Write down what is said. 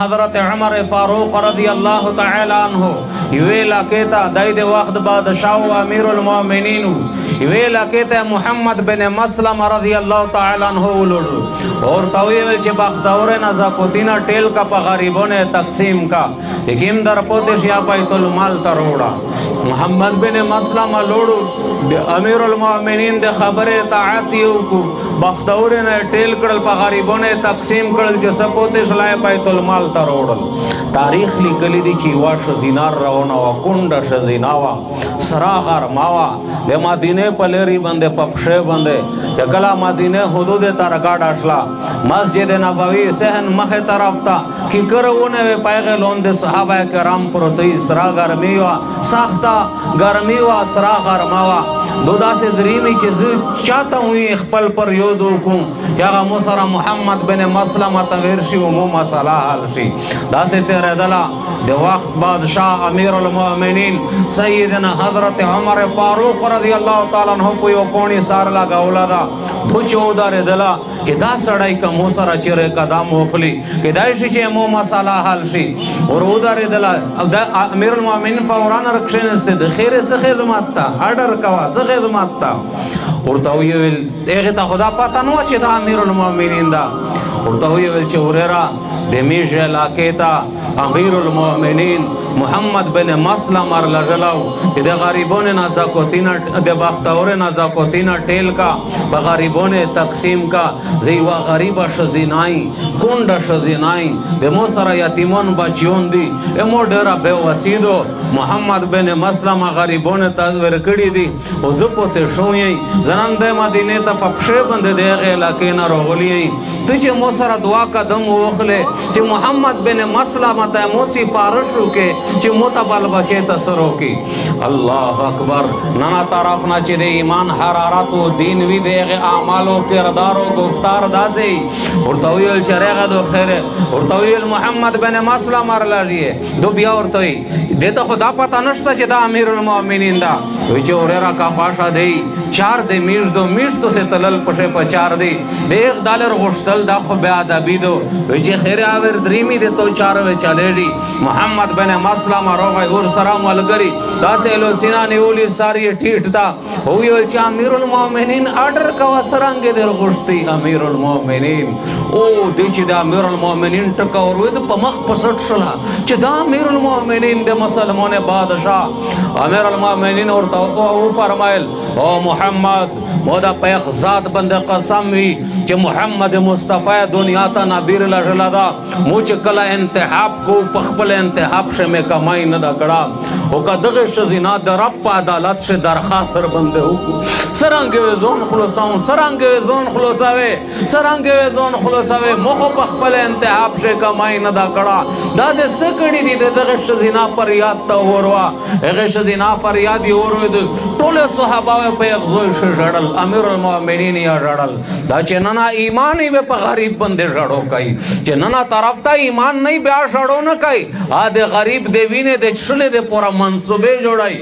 حضرت عمر فاروق رضی اللہ تعالی عنہ یہ علاقے تا داید وقت بادشاہ و امیر المومنین یہ علاقے تا محمد بن مسلم رضی اللہ تعالی عنہ ولوڑ اور تویل چه بختور نزا پوتینا ٹیل کا پا غریبون تقسیم کا یکیم در پوتش یا بیت المال تروڑا محمد بن مسلم لوڑو امیر المومنین دے خبر اطاعتیو کو بختور نے ٹیل کرل پا غریبون تقسیم کرل چه سپوتش لائے بیت المال تروڑل تاریخ لیکلی دی چی وا شزینار رونا وا کنڈ شزیناوا سراغر ماوا دے مدینے پلیری بندے پپشے بندے یکلا مدینے حدود ترگاڑ اشلا مسجد نبوی سہن مخ طرف تا کی کرونه وی پایغه لون دے صحابہ کرام پروتی سرا گرمیوا ساختا گرمیوا سرا گرماوا دودا سے دریمی چیز چاہتا ہوئی اخپل پر یودو کن یا مصر محمد بن مسلمہ تغیرشی و مو مسئلہ حالشی دا سے تیرے دلا دے وقت بادشاہ امیر المؤمنین سیدنا حضرت عمر فاروق رضی اللہ تعالیٰ عنہ پویو کونی سار لگا اولادا دھوچو دار دلا کہ دا سڑائی کا موسر چرے قدام ہوخلی کہ دائشی چے مو مسئلہ حالشی اور او دار دلا امیر المؤمنین فوران رکشن استے دے خیر سخیز ماتا آرڈر کوا سخیز ماتا اور تاویل ایغتا خدا پاتا نوا چے دا امیر المؤمنین دا اور تاویل چے اوریرا دمیش علاقے تا امیر المؤمنین محمد بن مسلم لجلاو دے غریبون نازاکوتینا دے باختور نازاکوتینا ٹیل کا بغریبون تقسیم کا زیوا غریب شزینائی کنڈ شزینائی دے مو سر یتیمون بچیون دی امو ڈیرا بے وسیدو محمد بن مسلم غریبون تازور کڑی دی او زپو تے شوئی زنان دے مدینے تا پپشے بند دے غی علاقینا رو غلی تجھے مو سر دعا کا دم وخلے چی محمد بن مسلم تا موسی فارشو کے چی متبال بچے تسرو کی اللہ اکبر نانا طرفنا چی دے ایمان حرارتو دینوی دے غی اعمالو کردارو گفتار دازی اور طویل چرے دو خیرے اور طویل محمد بن مسلم لگیے دو بیا اور توی دیتا خدا پتا نشتا چی دا امیر المؤمنین دا ویچے اوریرا کا پاشا دی چار دے میش تو سے تلل پشے پا چار دی دیکھ دالر غشتل دا خو بیادا بیدو ویچے خیر آور دریمی دے تو چاروے چلے دی محمد بن مسلم روغی اور سرام والگری دا سے لو سینانی اولی ساری ٹھیٹ دا ہوئی ویچے امیر المؤمنین آرڈر کوا سرانگے دے غشتی امیر المؤمنین او دیچی دا امیر المؤمنین ٹکا اور وید پا مخ پسٹ شلا چی دا امیر المؤمنین دے مسلمون بادشاہ امیر المؤمنین اور تو فرمائل او محمد مودا پیخ ذات بند قسم وی کہ محمد مصطفیٰ دنیا تا نبیر لجلا دا موچ کلا انتحاب کو پخبل انتحاب شے میں کمائی ندا کڑا او کا دغش زنا در رب عدالت شے درخواست بندے ہو سرانگے وی زون خلوصاؤں سرانگے وی زون خلوصاوے سرانگے وی زون خلوصاوے موخو پخبل انتحاب شے کمائی ندا کڑا دا دے سکڑی دی دے دغش زنا پر یاد تا ہوروا اغش زنا پر یادی ہوروی دے طولے صحاباوے پہ اغزوی شے جڑل امیر المؤمنین یا جڑل دا چے ننا ایمانی بے پا غریب بندے جڑو کئی چے ننا طرف تا ایمان نہیں بیا جڑو نہ کئی آدھے غریب دیوینے دے چلے دے پورا منصوبے جوڑائی